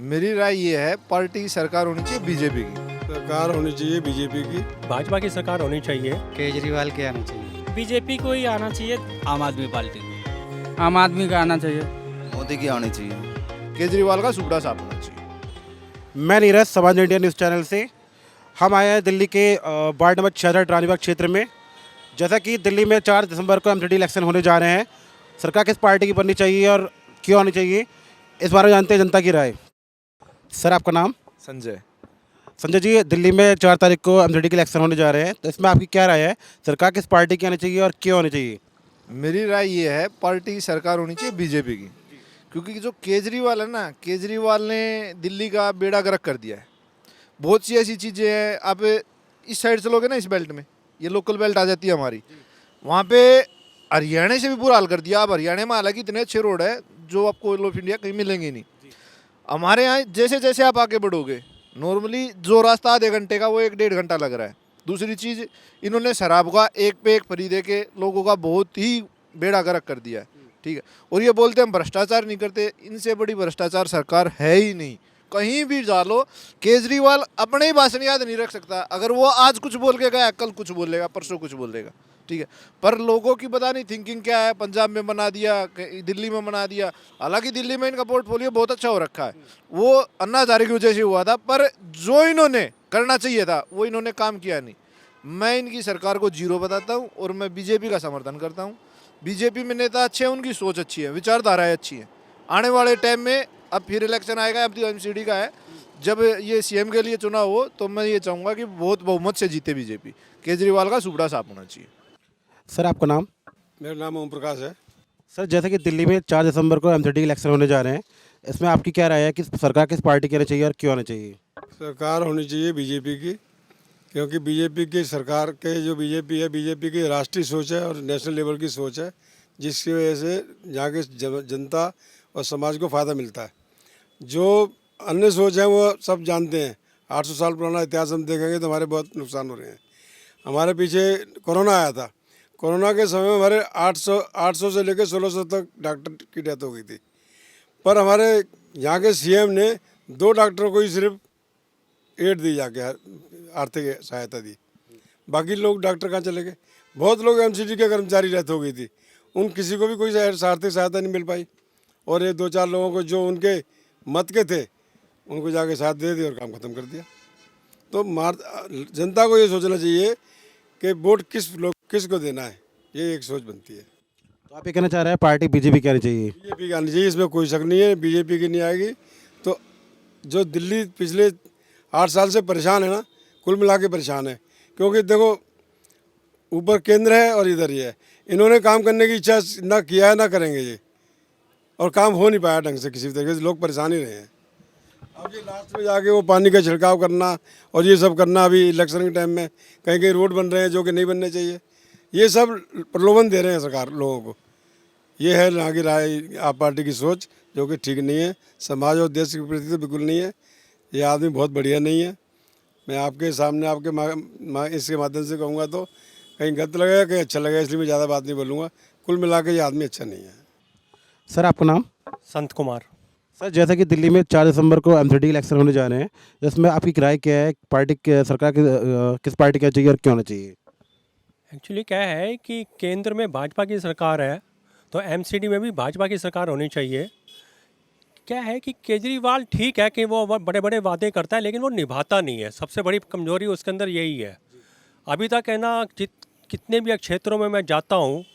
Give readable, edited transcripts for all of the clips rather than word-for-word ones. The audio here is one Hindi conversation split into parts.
मेरी राय ये है, पार्टी की सरकार होनी चाहिए बीजेपी की। सरकार होनी चाहिए बीजेपी की। भाजपा की सरकार होनी चाहिए। केजरीवाल के आना चाहिए। बीजेपी को ही आना चाहिए। आम आदमी पार्टी आम आदमी का आना चाहिए। मोदी की आनी चाहिए। केजरीवाल का सुपड़ा साफ होना चाहिए। मैं नीरज, समाज इंडिया न्यूज़ चैनल से। हम आए हैं दिल्ली के वार्ड नंबर 66 रानीबाग क्षेत्र में। जैसा कि दिल्ली में 4 दिसंबर को एमसीडी इलेक्शन होने जा रहे हैं, सरकार किस पार्टी की बननी चाहिए और क्यों आनी चाहिए, इस बारे में जानते हैं जनता की राय। सर, आपका नाम? संजय। संजय जी, दिल्ली में 4 तारीख को एमसीडी के इलेक्शन होने जा रहे हैं, तो इसमें आपकी क्या राय है? सरकार किस पार्टी की आनी चाहिए और क्यों आनी चाहिए? मेरी राय ये है, पार्टी की सरकार होनी चाहिए बीजेपी की। क्योंकि जो केजरीवाल है ना, केजरीवाल ने दिल्ली का बेड़ा गर्क कर दिया है। बहुत सी ऐसी चीज़ें हैं, आप इस साइड चलोगे ना, इस बेल्ट में, ये लोकल बेल्ट आ जाती है हमारी, वहाँ पे हरियाणा से भी बुरा हाल कर दिया। अब हरियाणा में हालांकि इतने अच्छे रोड है जो आपको ऑल ऑफ इंडिया कहीं मिलेंगे नहीं। हमारे यहाँ जैसे जैसे आप आगे बढ़ोगे, नॉर्मली जो रास्ता आधे घंटे का वो 1-1.5 घंटा लग रहा है। दूसरी चीज़, इन्होंने शराब का एक पे एक फ्री दे के लोगों का बहुत ही बेड़ा गर्क कर दिया है। ठीक है, और ये बोलते हैं हम भ्रष्टाचार नहीं करते। इनसे बड़ी भ्रष्टाचार सरकार है ही नहीं। कहीं भी डालो, केजरीवाल अपने ही भाषण याद नहीं रख सकता। अगर वो आज कुछ बोल के गया, कल कुछ बोलेगा, परसों कुछ बोलेगा। ठीक है, पर लोगों की पता नहीं थिंकिंग क्या है। पंजाब में बना दिया, दिल्ली में बना दिया। हालांकि दिल्ली में इनका पोर्टफोलियो बहुत अच्छा हो रखा है, वो अन्ना हजारे की वजह से हुआ था, पर जो इन्होंने करना चाहिए था वो इन्होंने काम किया नहीं। मैं इनकी सरकार को जीरो बताता हूँ और मैं बीजेपी का समर्थन करता हूँ। बीजेपी में नेता अच्छे हैं, उनकी सोच अच्छी है, विचारधाराएं अच्छी हैं। आने वाले टाइम में अब फिर इलेक्शन आएगा, अब तो एमसीडी का है, जब ये सीएम के लिए चुनाव हो तो मैं ये चाहूँगा कि बहुत बहुमत से जीते बीजेपी। केजरीवाल का सुपड़ा साफ होना चाहिए। सर, आपका नाम? मेरा नाम ओम प्रकाश है। सर, जैसे कि दिल्ली में 4 दिसंबर को एमसीडी इलेक्शन होने जा रहे हैं, इसमें आपकी क्या राय है कि सरकार किस पार्टी की आनी चाहिए और क्यों आनी चाहिए? सरकार होनी चाहिए बीजेपी की, क्योंकि बीजेपी की सरकार के जो बीजेपी है, बीजेपी की राष्ट्रीय सोच है और नेशनल लेवल की सोच है, जिसकी वजह से यहाँ के जनता और समाज को फ़ायदा मिलता है। जो अन्य सोच है वो सब जानते हैं। 800 साल पुराना इतिहास हम देखेंगे तो हमारे बहुत नुकसान हो रहे हैं। हमारे पीछे कोरोना आया था। कोरोना के समय में हमारे 800 से लेकर 1600 तक डॉक्टर की डेथ हो गई थी, पर हमारे यहाँ के सीएम ने 2 डॉक्टरों को ही सिर्फ एड दी, जाके आर्थिक सहायता दी। बाकी लोग डॉक्टर कहाँ चले गए। बहुत लोग एमसीडी के कर्मचारी डेथ हो गई थी, उन किसी को भी कोई आर्थिक सहायता नहीं मिल पाई। और ये 2-4 लोगों को जो उनके मत के थे उनको जाके साथ दे दिया और काम खत्म कर दिया। तो जनता को ये सोचना चाहिए कि वोट किसको देना है, ये एक सोच बनती है। तो आप ये कहना चाह रहे हैं पार्टी बीजेपी की आनी चाहिए? बीजेपी की आनी चाहिए, इसमें कोई शक नहीं है। बीजेपी की नहीं आएगी तो जो दिल्ली पिछले 8 साल से परेशान है ना, कुल मिला के परेशान है। क्योंकि देखो, ऊपर केंद्र है और इधर ही है। इन्होंने काम करने की इच्छा ना किया है ना करेंगे ये, और काम हो नहीं पाया ढंग से किसी तरीके से। लोग परेशान ही रहे हैं। अब ये लास्ट में जाके वो पानी का छिड़काव करना और ये सब करना, अभी इलेक्शन के टाइम में कहीं कहीं रोड बन रहे हैं जो कि नहीं बनने चाहिए, ये सब प्रलोभन दे रहे हैं सरकार लोगों को। ये है यहाँ की राय, आप पार्टी की सोच, जो कि ठीक नहीं है। समाज और देश के प्रति तो बिल्कुल नहीं है। ये आदमी बहुत बढ़िया नहीं है। मैं आपके सामने आपके इसके माध्यम से कहूँगा तो कहीं गलत लगेगा, कहीं अच्छा लगेगा, इसलिए मैं ज़्यादा बात नहीं बोलूँगा। कुल मिला के ये आदमी अच्छा नहीं है। सर, आपका नाम? संत कुमार। सर, जैसा कि दिल्ली में 4 दिसंबर को एमसीडी इलेक्शन होने जा रहे हैं, इसमें आपकी राय क्या है? सरकार किस पार्टी का चाहिए और क्यों होना चाहिए? एक्चुअली क्या है कि केंद्र में भाजपा की सरकार है, तो एमसीडी में भी भाजपा की सरकार होनी चाहिए। क्या है कि केजरीवाल ठीक है कि वो बड़े बड़े वादे करता है, लेकिन वो निभाता नहीं है। सबसे बड़ी कमजोरी उसके अंदर यही है। अभी तक है ना, कितने भी क्षेत्रों में मैं जाता हूँ,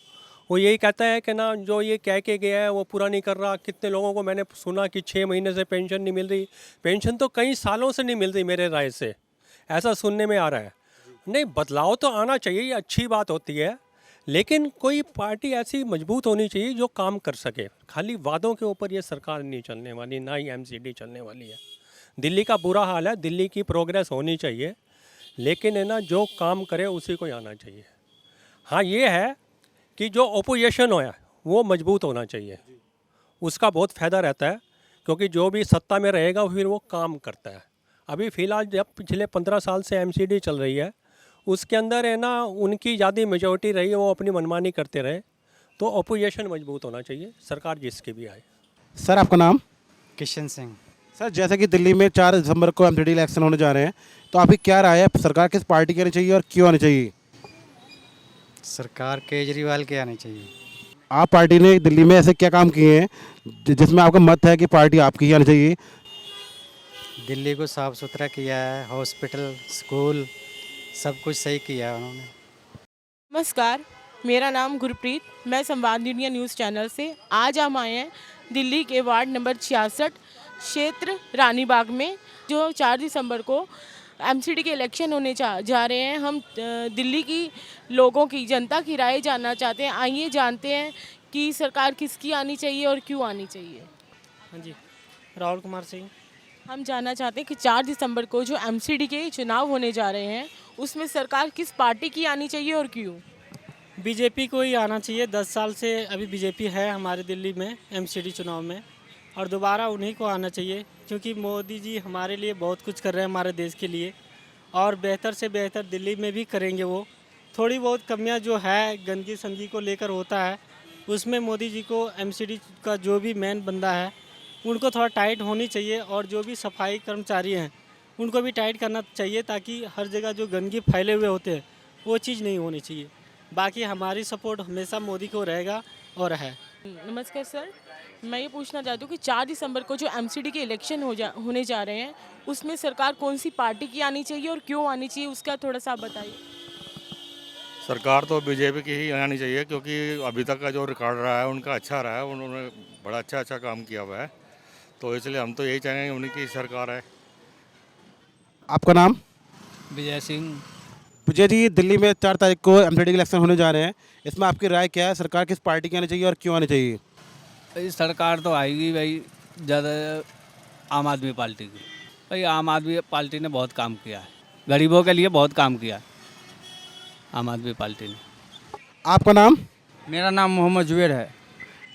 वो यही कहता है कि ना, जो ये कह के गया है वो पूरा नहीं कर रहा। कितने लोगों को मैंने सुना कि 6 महीने से पेंशन नहीं मिल रही। पेंशन तो कई सालों से नहीं मिल रही मेरे राय से, ऐसा सुनने में आ रहा है। नहीं, बदलाव तो आना चाहिए, ये अच्छी बात होती है, लेकिन कोई पार्टी ऐसी मजबूत होनी चाहिए जो काम कर सके। खाली वादों के ऊपर ये सरकार नहीं चलने वाली, ना ही एमसीडी चलने वाली है। दिल्ली का बुरा हाल है, दिल्ली की प्रोग्रेस होनी चाहिए, लेकिन है ना, जो काम करे उसी को आना चाहिए। हाँ, ये है कि जो ओपोजिशन है वो मजबूत होना चाहिए, उसका बहुत फ़ायदा रहता है, क्योंकि जो भी सत्ता में रहेगा फिर वो काम करता है। अभी फ़िलहाल जब पिछले 15 साल से एमसीडी चल रही है, उसके अंदर है ना, उनकी ज़्यादा मेजॉरिटी रही है, वो अपनी मनमानी करते रहे। तो ओपोजिशन मजबूत होना चाहिए, सरकार जिसकी भी आए। सर, आपका नाम? किशन सिंह। सर जैसा कि दिल्ली में 4 दिसंबर को एमसीडी इलेक्शन होने जा रहे हैं, तो आपकी क्या राय है, सरकार किस पार्टी की आनी चाहिए और क्यों आनी चाहिए? सरकार केजरीवाल के आनी चाहिए। आप पार्टी ने दिल्ली में ऐसे क्या काम किए हैं जिसमें आपका मत है कि पार्टी आपकी ही आनी चाहिए? दिल्ली को साफ़ सुथरा किया है, हॉस्पिटल, स्कूल, सब कुछ सही किया है उन्होंने। नमस्कार, मेरा नाम गुरप्रीत, मैं संवाद इंडिया न्यूज़ चैनल से। आज हम आए हैं दिल्ली के वार्ड नंबर 66 क्षेत्र रानी बाग में, जो 4 दिसंबर को एमसीडी के इलेक्शन होने जा रहे हैं। हम दिल्ली की लोगों की, जनता की राय जानना चाहते हैं। आइए जानते हैं कि सरकार किसकी आनी चाहिए और क्यों आनी चाहिए। हाँ जी, राहुल कुमार सिंह। हम जानना चाहते हैं कि 4 दिसंबर को जो एमसीडी के चुनाव होने जा रहे हैं, उसमें सरकार किस पार्टी की आनी चाहिए और क्यों? बीजेपी को ही आना चाहिए। 10 साल से अभी बीजेपी है हमारे दिल्ली में एमसीडी चुनाव में, और दोबारा उन्हीं को आना चाहिए, क्योंकि मोदी जी हमारे लिए बहुत कुछ कर रहे हैं हमारे देश के लिए, और बेहतर से बेहतर दिल्ली में भी करेंगे वो। थोड़ी बहुत कमियां जो है गंदगी संदगी को लेकर होता है, उसमें मोदी जी को एमसीडी का जो भी मेन बंदा है उनको थोड़ा टाइट होनी चाहिए, और जो भी सफाई कर्मचारी हैं उनको भी टाइट करना चाहिए, ताकि हर जगह जो गंदगी फैले हुए होते हैं वो चीज़ नहीं होनी चाहिए। बाकी हमारी सपोर्ट हमेशा मोदी को रहेगा और है। नमस्कार सर, मैं ये पूछना चाहती हूँ कि 4 दिसंबर को जो एमसीडी के इलेक्शन होने जा रहे हैं, उसमें सरकार कौन सी पार्टी की आनी चाहिए और क्यों आनी चाहिए, उसका थोड़ा सा आप बताइए। सरकार तो बीजेपी की ही आनी चाहिए, क्योंकि अभी तक का जो रिकॉर्ड रहा है उनका अच्छा रहा है, उन्होंने बड़ा अच्छा काम किया हुआ है, तो इसलिए हम तो यही चाहेंगे उन्हीं की सरकार है। आपका नाम? विजय सिंह। विजय जी, दिल्ली में 4 तारीख को एमसीडी के इलेक्शन होने जा रहे हैं, इसमें आपकी राय क्या है, सरकार किस पार्टी की आनी चाहिए और क्यों आनी चाहिए? भाई सरकार तो आएगी भाई ज़्यादा आम आदमी पार्टी की। भाई आम आदमी पार्टी ने बहुत काम किया है, गरीबों के लिए बहुत काम किया है आम आदमी पार्टी ने। आपका नाम? मेरा नाम मोहम्मद जुबैर है।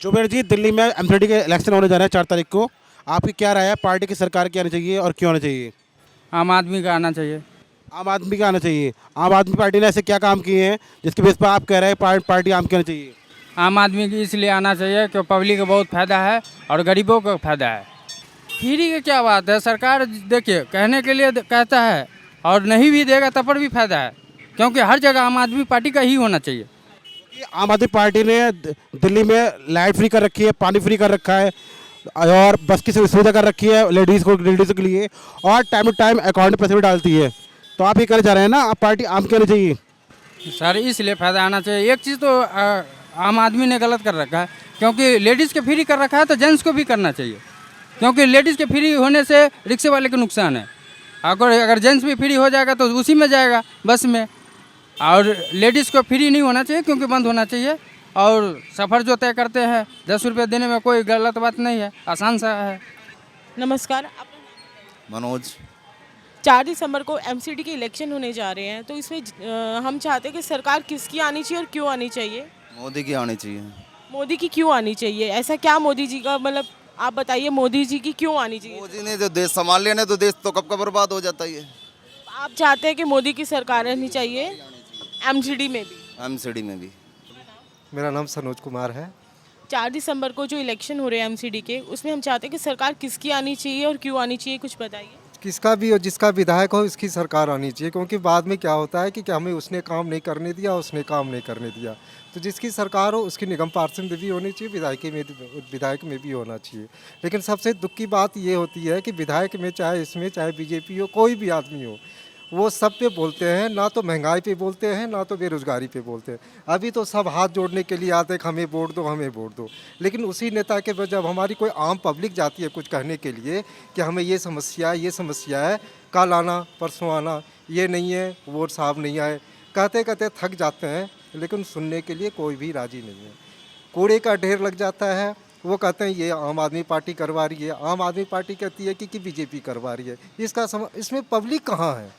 जुबैर जी, दिल्ली में एमसीडी के इलेक्शन होने जा रहे हैं 4 तारीख को, आपकी क्या राय है, पार्टी की सरकार की आनी चाहिए और क्यों आनी चाहिए? आम आदमी का आना चाहिए। आम आदमी का आना चाहिए। आम आदमी पार्टी ने ऐसे क्या काम किए हैं जिसके बेस पर आप कह रहे हैं पार्टी आम की आनी चाहिए? आम आदमी की इसलिए आना चाहिए कि पब्लिक को बहुत फ़ायदा है और गरीबों को फ़ायदा है। फ्री की क्या बात है, सरकार देखिए कहने के लिए कहता है, और नहीं भी देगा तब पर भी फ़ायदा है, क्योंकि हर जगह आम आदमी पार्टी का ही होना चाहिए। ये आम आदमी पार्टी ने दिल्ली में लाइट फ्री कर रखी है, पानी फ्री कर रखा है, और बस की सुविधा कर रखी है लेडीज़ के लिए, और टाइम टू टाइम अकाउंट में पैसे भी डालती है। तो आप ये कहना चाह रहे हैं ना, आप पार्टी आम की आनी चाहिए? सर इसलिए फ़ायदा आना चाहिए। एक चीज़ तो आम आदमी ने गलत कर रखा है, क्योंकि लेडीज़ के फ्री कर रखा है, तो जेंट्स को भी करना चाहिए, क्योंकि लेडीज़ के फ्री होने से रिक्शे वाले को नुकसान है। अगर जेंट्स भी फ्री हो जाएगा तो उसी में जाएगा बस में, और लेडीज़ को फ्री नहीं होना चाहिए, क्योंकि बंद होना चाहिए। और सफ़र जो तय करते हैं 10 रुपये देने में कोई गलत बात नहीं है, आसान सा है। नमस्कार, मनोज। 4 दिसंबर को एमसीडी के इलेक्शन होने जा रहे हैं, तो इसमें हम चाहते हैं कि सरकार किसकी आनी चाहिए और क्यों आनी चाहिए? मोदी की आनी चाहिए। मोदी की क्यों आनी चाहिए? ऐसा क्या मोदी जी का, मतलब आप बताइए मोदी जी की क्यों आनी चाहिए? मोदी ने जो देश संभाल लिया, नहीं तो देश तो कब का बर्बाद हो जाता है। आप चाहते हैं कि मोदी की सरकार रहनी चाहिए एमसीडी में भी? एमसीडी में भी। मेरा नाम सनोज कुमार है। 4 दिसंबर को जो इलेक्शन हो रहे हैं एमसीडी के, उसमें हम चाहते हैं कि सरकार किसकी आनी चाहिए और क्यों आनी चाहिए, कुछ बताइए। किसका भी हो, जिसका विधायक हो उसकी सरकार आनी चाहिए, क्योंकि बाद में क्या होता है कि हमें उसने काम नहीं करने दिया, उसने काम नहीं करने दिया। तो जिसकी सरकार हो उसकी निगम पार्षद में भी होनी चाहिए, विधायक में भी होना चाहिए। लेकिन सबसे दुख की बात ये होती है कि विधायक में चाहे बीजेपी हो, कोई भी आदमी हो, वो सब पे बोलते हैं, ना तो महंगाई पे बोलते हैं, ना तो बेरोजगारी पे बोलते हैं। अभी तो सब हाथ जोड़ने के लिए आते हैं कि हमें वोट दो, हमें वोट दो। लेकिन उसी नेता के जब हमारी कोई आम पब्लिक जाती है कुछ कहने के लिए कि हमें ये समस्या है, कल आना परसों आना, ये नहीं है, वोट साहब नहीं आए, कहते कहते थक जाते हैं, लेकिन सुनने के लिए कोई भी राजी नहीं है। कूड़े का ढेर लग जाता है, वो कहते हैं ये आम आदमी पार्टी करवा रही है, आम आदमी पार्टी कहती है कि बीजेपी करवा रही है। इसमें पब्लिक कहाँ है?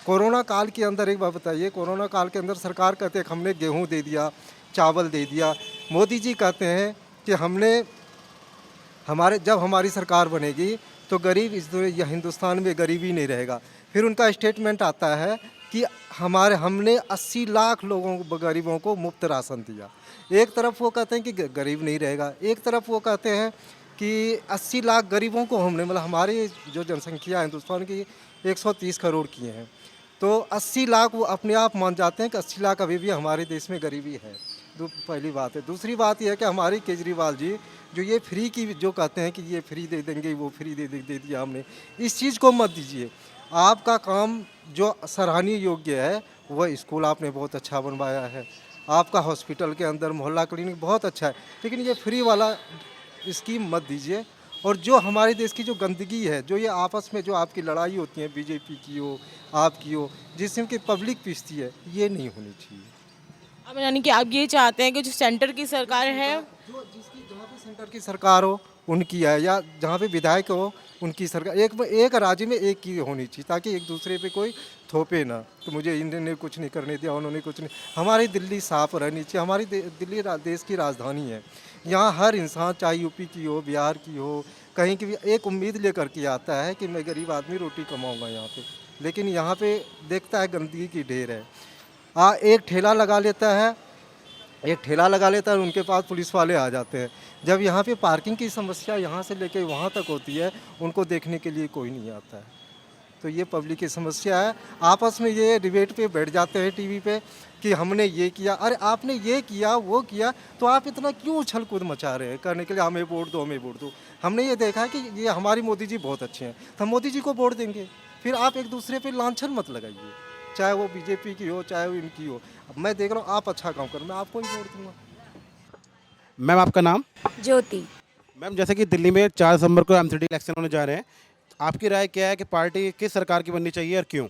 कोरोना काल के अंदर एक बात बताइए, कोरोना काल के अंदर सरकार कहते हैं हमने गेहूं दे दिया, चावल दे दिया। मोदी जी कहते हैं कि जब हमारी सरकार बनेगी तो गरीब हिंदुस्तान में गरीबी नहीं रहेगा। फिर उनका स्टेटमेंट आता है कि हमने 80 लाख गरीबों को मुफ्त राशन दिया। एक तरफ वो कहते हैं कि गरीब नहीं रहेगा, एक तरफ वो कहते हैं कि 80 लाख गरीबों को हमने, मतलब हमारी जो जनसंख्या हिंदुस्तान की 130 करोड़ की हैं, तो 80 लाख वो अपने आप मान जाते हैं कि 80 लाख अभी भी हमारे देश में गरीबी है। पहली बात है। दूसरी बात यह है कि हमारे केजरीवाल जी जो ये फ्री की जो कहते हैं कि ये फ्री दे देंगे, वो फ्री दे दिया हमने, इस चीज़ को मत दीजिए। आपका काम जो सराहनीय योग्य है, वह स्कूल आपने बहुत अच्छा बनवाया है, आपका हॉस्पिटल के अंदर मोहल्ला क्लिनिक बहुत अच्छा है, लेकिन ये फ्री वाला स्कीम मत दीजिए। और जो हमारे देश की जो गंदगी है, जो ये आपस में जो आपकी लड़ाई होती है, बीजेपी की हो, आपकी हो, जिसमें कि पब्लिक पिसती है, ये नहीं होनी चाहिए। अब यानी कि आप ये चाहते हैं कि जो सेंटर की सरकार है, जो जिसकी जहाँ पे सेंटर की सरकार हो उनकी है, या जहाँ पे विधायक हो उनकी सरकार, एक राज्य में एक की होनी चाहिए, ताकि एक दूसरे पे कोई थोपे ना कि मुझे इन्होंने कुछ नहीं करने दिया, उन्होंने कुछ नहीं। हमारी दिल्ली साफ रहनी चाहिए। हमारी दिल्ली देश की राजधानी है। यहाँ हर इंसान, चाहे यूपी की हो, बिहार की हो, कहीं की भी, एक उम्मीद लेकर के आता है कि मैं गरीब आदमी रोटी कमाऊँगा यहाँ पे, लेकिन यहाँ पे देखता है गंदगी की ढेर है। एक ठेला लगा लेता है, उनके पास पुलिस वाले आ जाते हैं। जब यहाँ पे पार्किंग की समस्या यहाँ से लेके वहाँ तक होती है, उनको देखने के लिए कोई नहीं आता है। तो ये पब्लिक की समस्या है। आपस में ये डिबेट पे बैठ जाते हैं टीवी पे कि हमने ये किया, अरे आपने ये किया, वो किया, तो आप इतना क्यों उछल कूद मचा रहे हैं करने के लिए, हमें वोट दो, हमें वोट दो। हमने ये देखा है कि ये हमारी मोदी जी बहुत अच्छे हैं, तो हम मोदी जी को वोट देंगे। फिर आप एक दूसरे पे लांछन मत लगाइए, चाहे वो बीजेपी की हो, चाहे वो इनकी हो। अब मैं देख रहा हूँ आप अच्छा काम कर, मैं आपको ही वोट दूंगा। मैम आपका नाम? ज्योति। मैम जैसे कि दिल्ली में 4 दिसंबर को एमसीडी इलेक्शन होने जा रहे हैं, आपकी राय क्या है कि पार्टी किस सरकार की बननी चाहिए और क्यों?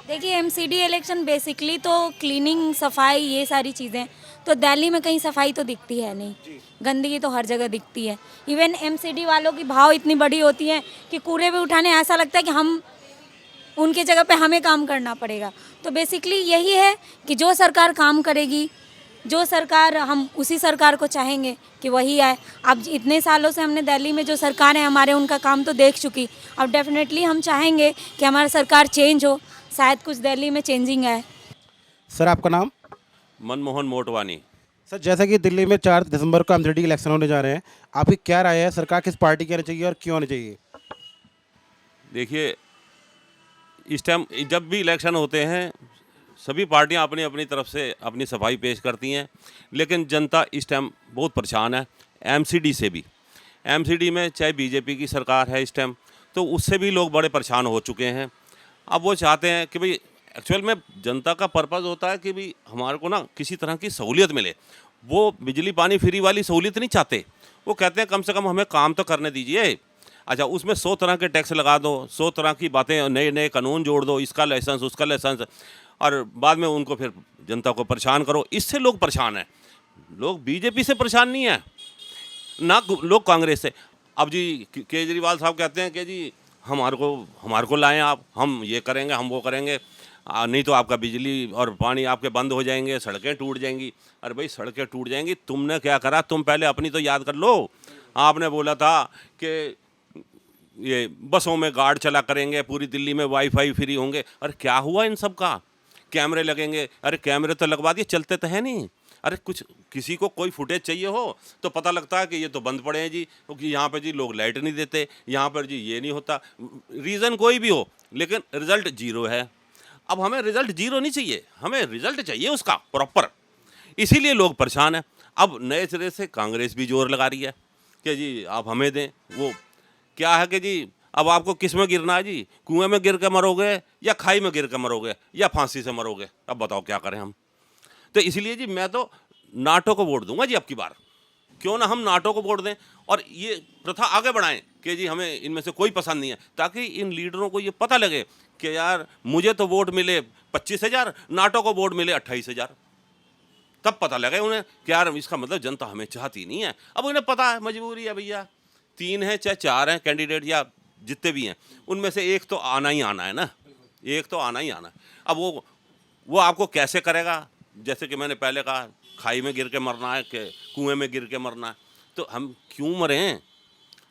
देखिए, एमसीडी इलेक्शन बेसिकली तो क्लीनिंग, सफाई, ये सारी चीज़ें, तो दिल्ली में कहीं सफाई तो दिखती है नहीं, गंदगी तो हर जगह दिखती है। इवन एमसीडी वालों की भाव इतनी बड़ी होती है कि कूड़े भी उठाने ऐसा लगता है कि हम उनकी जगह पे हमें काम करना पड़ेगा। तो बेसिकली यही है कि जो सरकार काम करेगी, जो सरकार, हम उसी सरकार को चाहेंगे कि वही आए। अब इतने सालों से हमने दिल्ली में जो सरकार है हमारे, उनका काम तो देख चुकी। अब डेफिनेटली हम चाहेंगे कि हमारी सरकार चेंज हो, शायद कुछ दिल्ली में चेंजिंग आए। सर आपका नाम? मनमोहन मोटवानी। सर जैसा कि दिल्ली में 4 दिसंबर को एमसीडी इलेक्शन होने जा रहे हैं, आपकी क्या राय है, सरकार किस पार्टी की आनी चाहिए और क्यों आनी चाहिए? देखिए, इस टाइम जब भी इलेक्शन होते हैं, सभी पार्टियां अपनी अपनी तरफ से अपनी सफाई पेश करती हैं, लेकिन जनता इस टाइम बहुत परेशान है एमसीडी से भी। एमसीडी में चाहे बीजेपी की सरकार है इस टाइम, तो उससे भी लोग बड़े परेशान हो चुके हैं। अब वो चाहते हैं कि भाई, एक्चुअल में जनता का पर्पज़ होता है कि भाई हमारे को ना किसी तरह की सहूलियत मिले। वो बिजली पानी फ्री वाली सहूलियत नहीं चाहते, वो कहते हैं कम से कम हमें काम तो करने दीजिए। अच्छा, उसमें 100 तरह के टैक्स लगा दो, 100 तरह की बातें, नए नए कानून जोड़ दो, इसका लाइसेंस, उसका लाइसेंस, और बाद में उनको फिर जनता को परेशान करो। इससे लोग परेशान हैं। लोग बीजेपी से परेशान नहीं है, ना लोग कांग्रेस से। अब जी केजरीवाल साहब कहते हैं कि जी हमारे को लाएं आप, हम ये करेंगे, हम वो करेंगे, नहीं तो आपका बिजली और पानी आपके बंद हो जाएंगे, सड़कें टूट जाएंगी। अरे भाई, सड़कें टूट जाएंगी, तुमने क्या करा? तुम पहले अपनी तो याद कर लो। आपने बोला था कि ये बसों में गार्ड चला करेंगे, पूरी दिल्ली में वाईफाई फ्री होंगे। अरे क्या हुआ इन सब का? कैमरे लगेंगे। अरे कैमरे तो लगवा दिए, चलते तो है नहीं। अरे कुछ किसी को कोई फुटेज चाहिए हो तो पता लगता है कि ये तो बंद पड़े हैं जी, क्योंकि यहाँ पे जी लोग लाइट नहीं देते, यहाँ पर जी ये नहीं होता। रीज़न कोई भी हो, लेकिन रिज़ल्ट जीरो है। अब हमें रिज़ल्ट जीरो नहीं चाहिए, हमें रिज़ल्ट चाहिए उसका प्रॉपर। इसीलिए लोग परेशान हैं। अब नए सिरे से कांग्रेस भी जोर लगा रही है कि जी आप हमें दें। वो क्या है कि जी अब आपको किस में गिरना है जी? कुएं में गिर के मरोगे, या खाई में गिर के मरोगे, या फांसी से मरोगे? अब बताओ क्या करें हम? तो इसलिए जी मैं तो नाटो को वोट दूंगा जी अब की बार। क्यों ना हम नाटो को वोट दें और ये प्रथा आगे बढ़ाएं कि जी हमें इनमें से कोई पसंद नहीं है, ताकि इन लीडरों को ये पता लगे कि यार मुझे तो वोट मिले 25,000, नाटो को वोट मिले 28,000। तब पता लगे उन्हें कि यार इसका मतलब जनता हमें चाहती नहीं है। अब उन्हें पता है, मजबूरी है भैया। 3 हैं चाहे 4 हैं कैंडिडेट, या जितने भी हैं, उनमें से एक तो आना ही आना है ना, एक तो आना ही आना है। अब वो आपको कैसे करेगा? जैसे कि मैंने पहले कहा, खाई में गिर के मरना है कि कुएं में गिर के मरना है। तो हम क्यों मरें?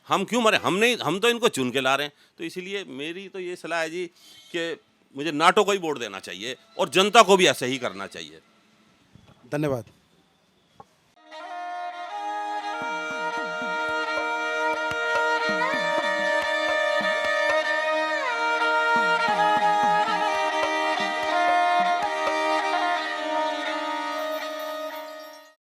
हम क्यों मरें? हम तो इनको चुन के ला रहे हैं। तो इसीलिए मेरी तो ये सलाह है जी कि मुझे नाटो को ही वोट देना चाहिए और जनता को भी ऐसे ही करना चाहिए। धन्यवाद।